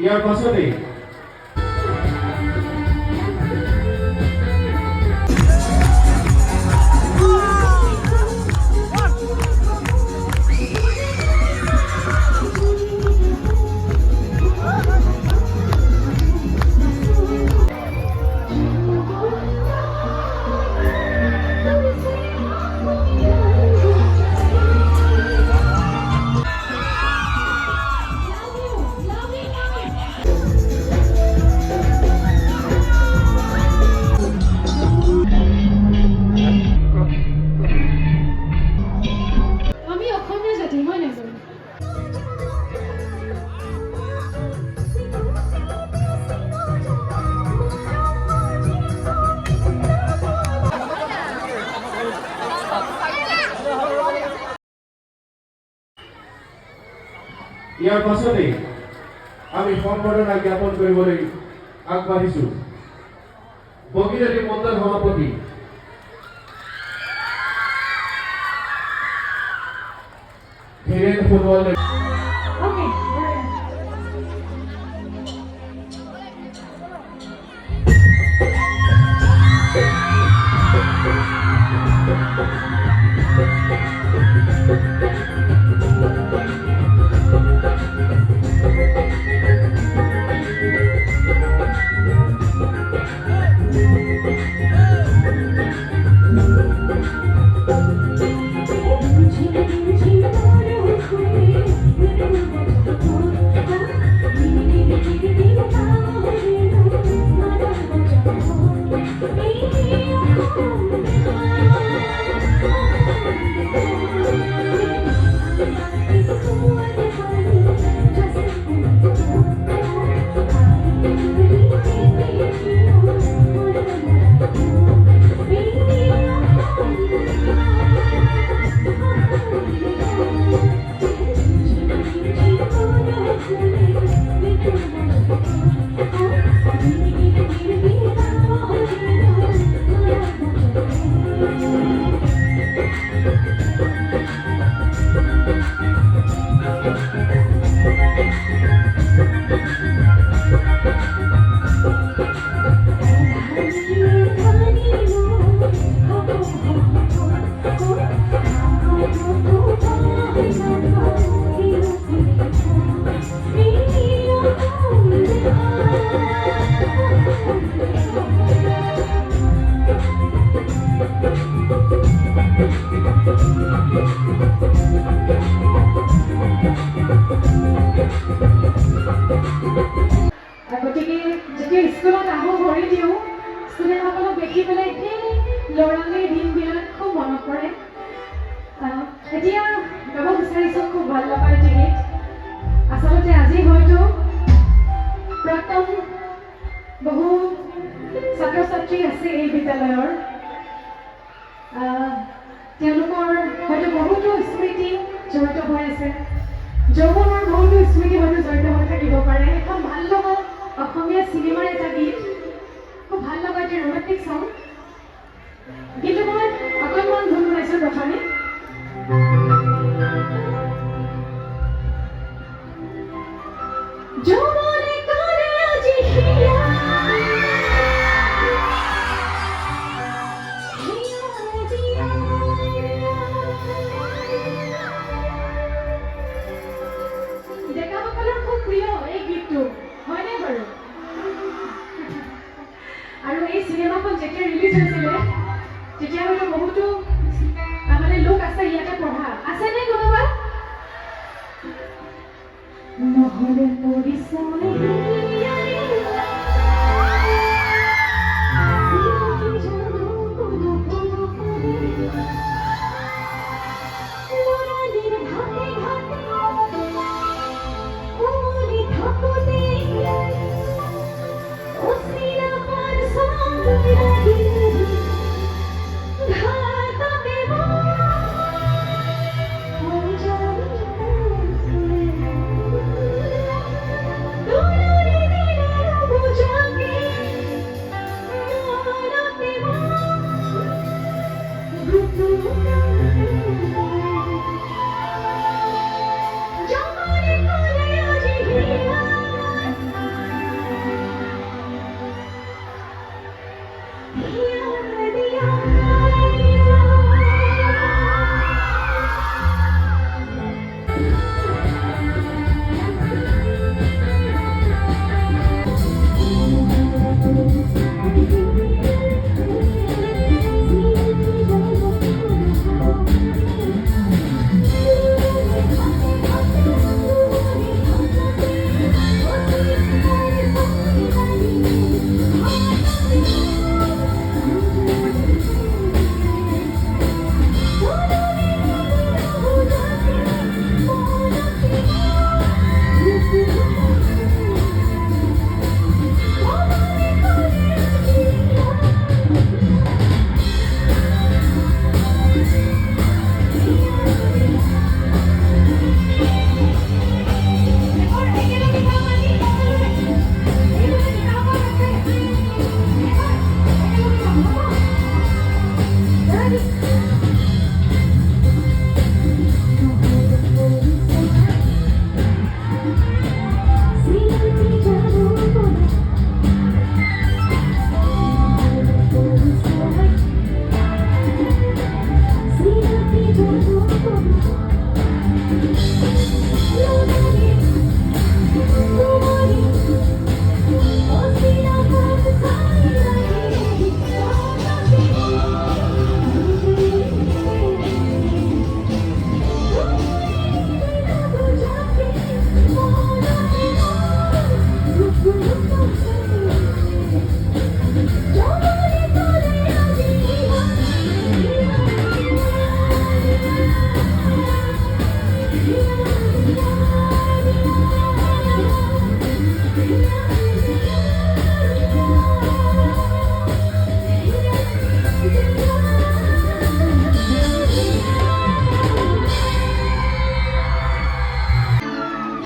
ইয়াৰ পাছতেই ইয়াৰ পাছতেই আমি সম্বৰ্ধনা জ্ঞাপন কৰিবলৈ আগবাঢ়িছোঁ বগীৰালী মণ্ডল সভাপতি ধীৰেন সোণোৱালে। গতিকে যেতিয়া স্কুলত আহোঁ ভৰি দিওঁ ষ্টুডেণ্টসকলক দেখি পেলাই সেই ল'ৰালিৰ দিনবিলাক খুব মনত পৰে। এতিয়া গাব বিচাৰিছোঁ খুব ভাল লগা এটি গীত। আচলতে আজি হয়তো প্ৰাক্তন বহু ছাত্ৰ ছাত্ৰী আছে এই বিদ্যালয়ৰ, তেওঁলোকৰ হয়তো বহুতো স্মৃতি জড়িত হৈ আছে, যৌৱনৰ বহুতো স্মৃতি হয়তো জড়িত হৈ থাকিব পাৰে। এখন ভাল লগা অসমীয়া চিনেমাৰ এটা গীত, খুব ভাল লগা এটি ৰোমান্টিক চং। কিন্তু মই অকণমান ভুল বনাইছোঁ প্ৰথমে। ডেকাসকলৰ খুব প্ৰিয় এই গীতটো, হয়নে বাৰু? আৰু এই চিনেমাখন যেতিয়া ৰিলিজ হৈছিলে তেতিয়া হয়তো বহুতো মানে লোক আছে ইয়াতে পঢ়া আছেনে কোনোবা? নহ'লে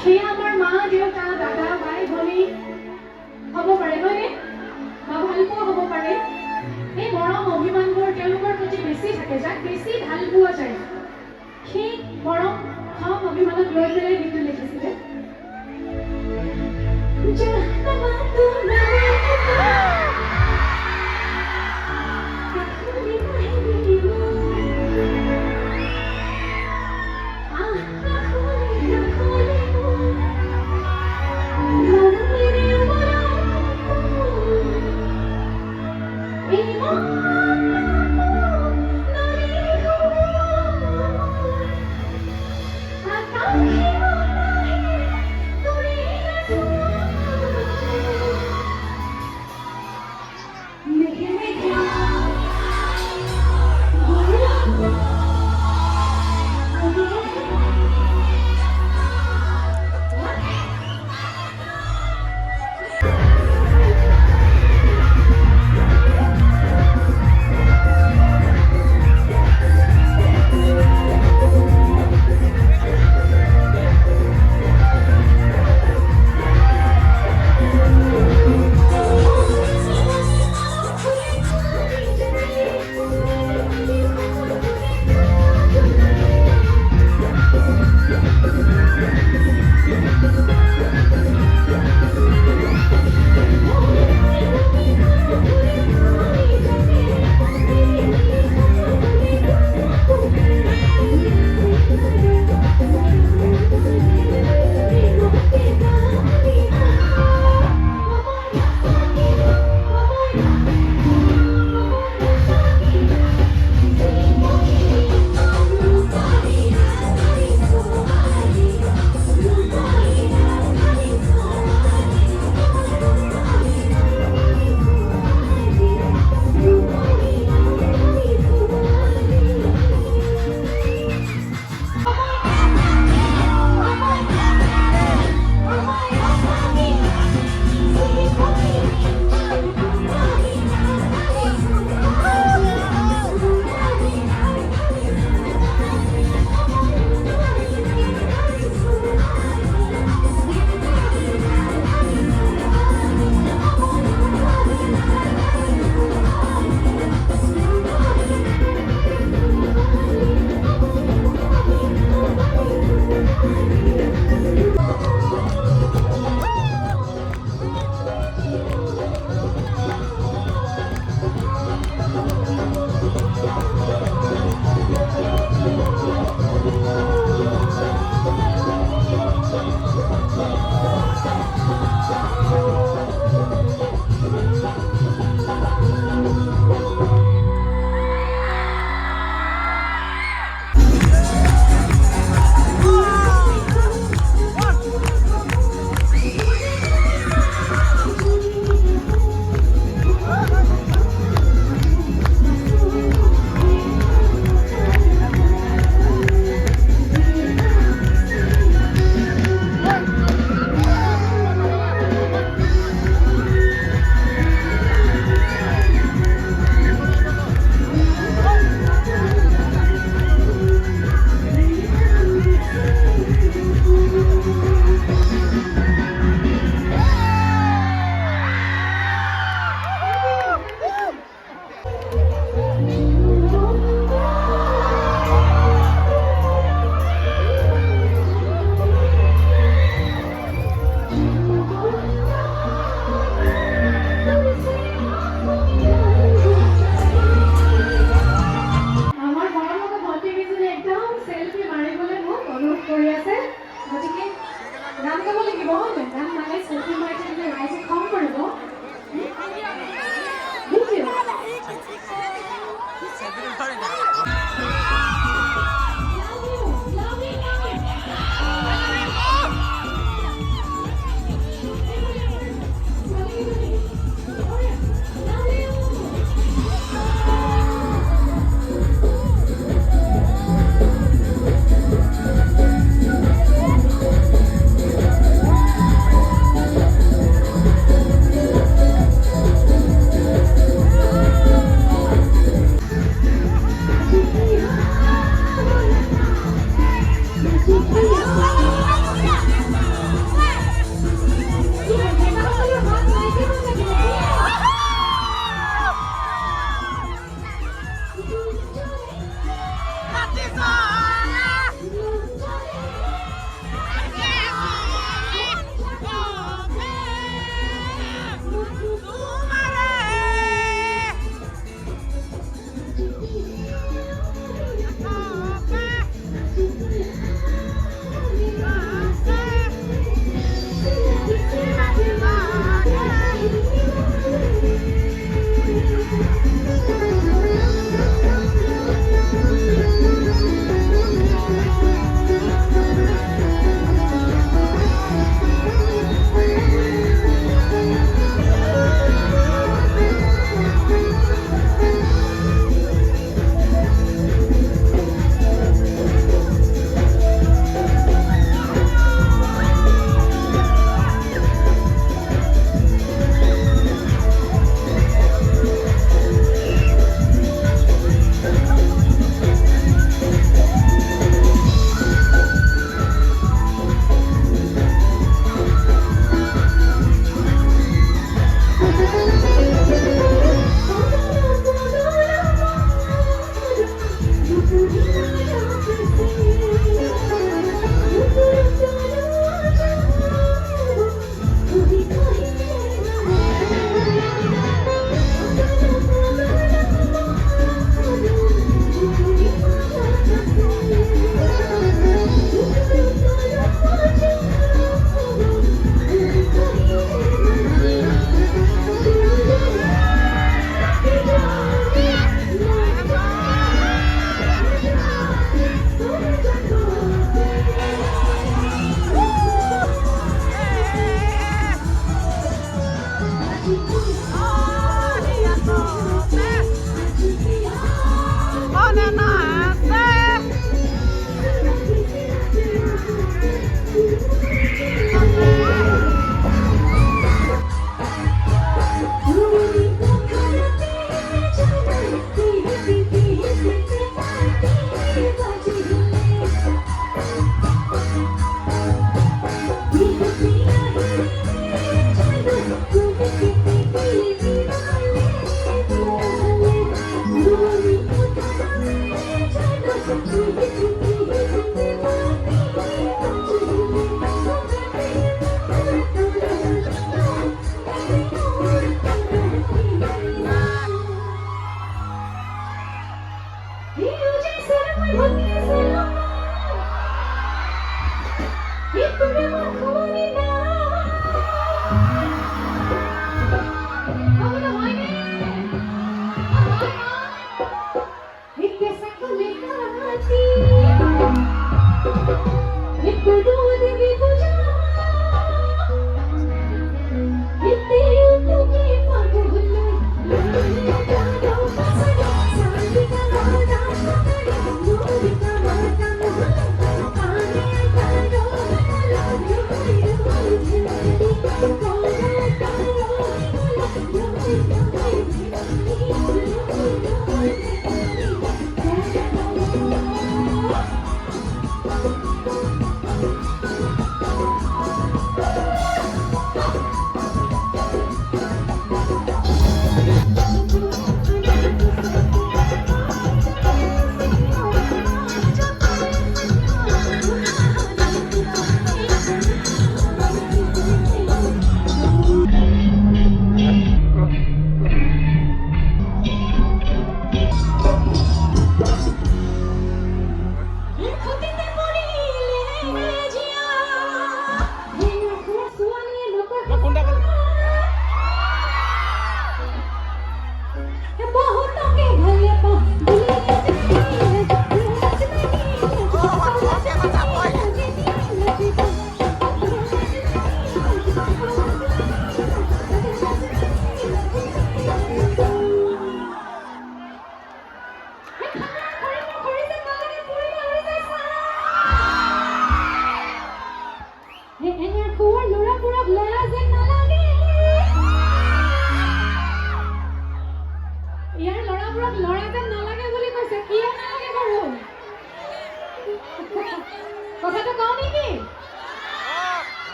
সেয়া আমাৰ মা দেউতা দাদা ভাই ভনী হ'ব পাৰে নহয়নে বা ভালপোৱা হ'ব পাৰে এই মৰম অভিমানবোৰ তেওঁলোকৰ প্ৰতি বেছি থাকে যাক বেছি ভাল পোৱা যায় সেই মৰম মৰম অভিমানক লৈ পেলাই গীতটো লিখিছিলে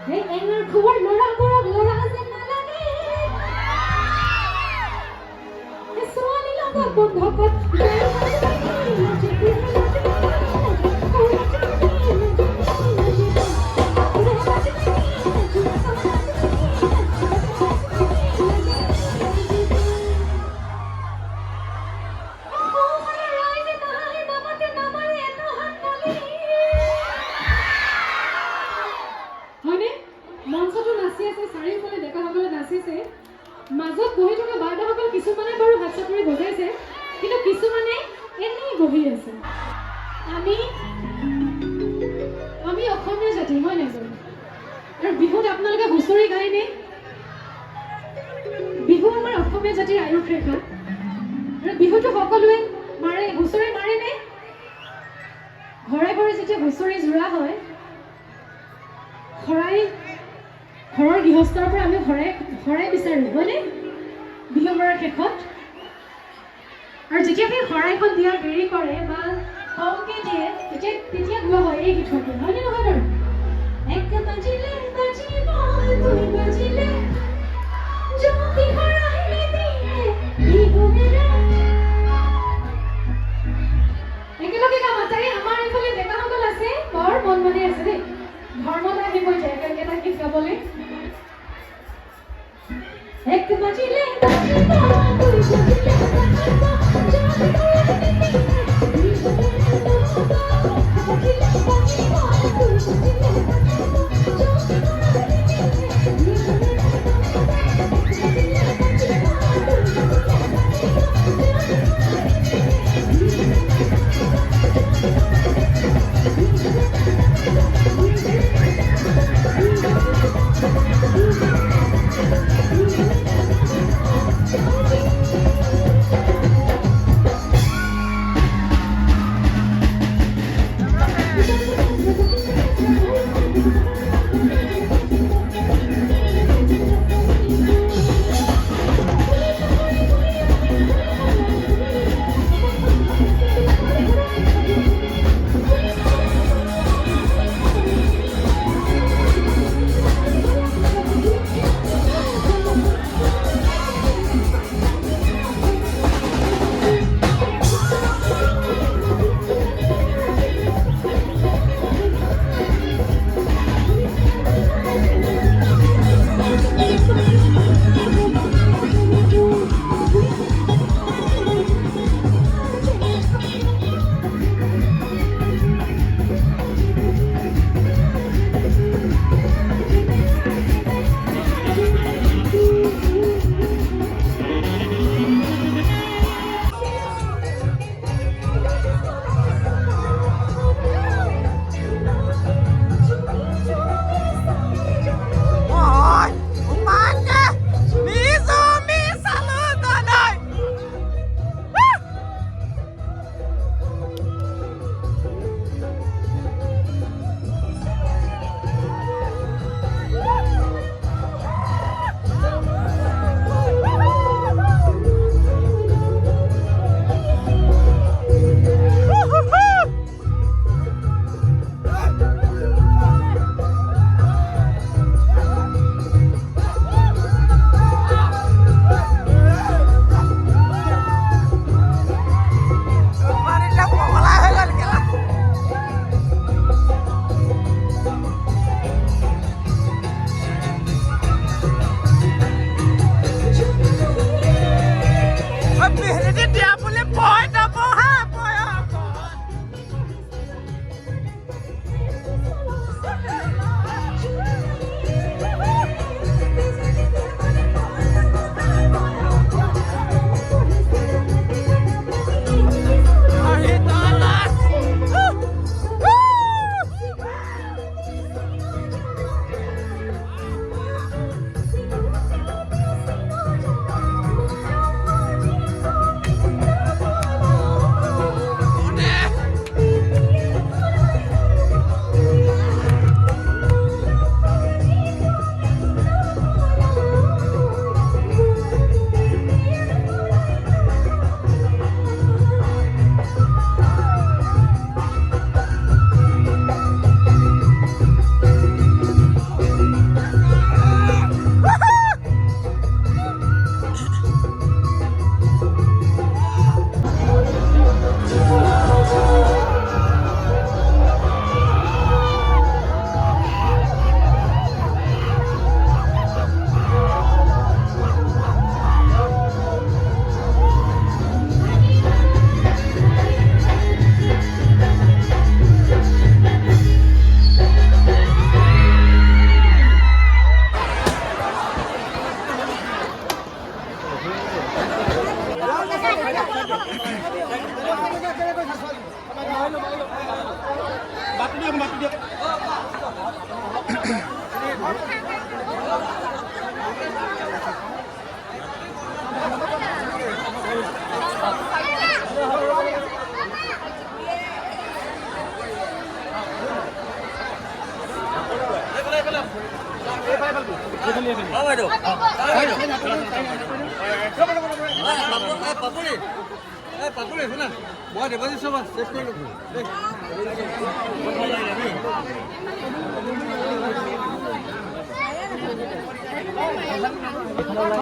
এই এঙাৰ খবৰ ল'ৰাবোৰক ল'ৰা যেন নালাগে এই ছোৱালী লগত বন্ধকত হয়নে মঞ্চটো নাচি আছে চাৰিওফালে ডেকাসকলে নাচিছে মাজত বহি থকা বাইদেউসকল কিছুমানে বাৰু হাত চাপৰি বজাইছে কিন্তু কিছুমানে এনেই বহি আছে আমি অসমীয়া জাতি হয় নাই বাৰু আৰু বিহুত আপোনালোকে হুঁচৰি গায়নে বিহু আমাৰ অসমীয়া জাতিৰ আয়ুস ৰেখা আৰু বিহুটো সকলোৱে মাৰে হুঁচৰি মাৰেনে ঘৰে ঘৰে যেতিয়া হুঁচৰি জোৰা হয় ঘৰৰ গৃহস্থৰ পৰা আমি শৰাই বিচাৰোঁ হয়নে বিহু মৰাৰ শেষত আৰু যেতিয়া সেই শৰাইখন দিয়াৰ দেৰি কৰে বা কমকৈ দিয়ে তেতিয়া গোৱা হয় এই গীতটো হয়নে নহয় বাৰু এক বাজিলে বাজিব দুই বাজিলে জ্যোতি শৰাইলে দিয়ে বিহু মেৰা একেলগে গাম তাই আমাৰ এইফালে ডেকাসকল আছে বৰ মন মানি আছে দেই ধৰ্মত আহিব যায় একেলগে এটা গীত গাবলৈ এক বাজিলে বাজিব দুই বাজিলে বাজিব জ্যোতি শৰাইলে দিয়ে বিহু মেৰা এক বাজিলে বাজিব দুই বাজিলে বাজিব জ্যোতি শৰাইলে দিয়ে বিহু মেৰা এক বাজিলে বাজিব দুই বাজিলে বাজিব পাপুৰি শুনা মই দেৱাজী চব চেক কৰি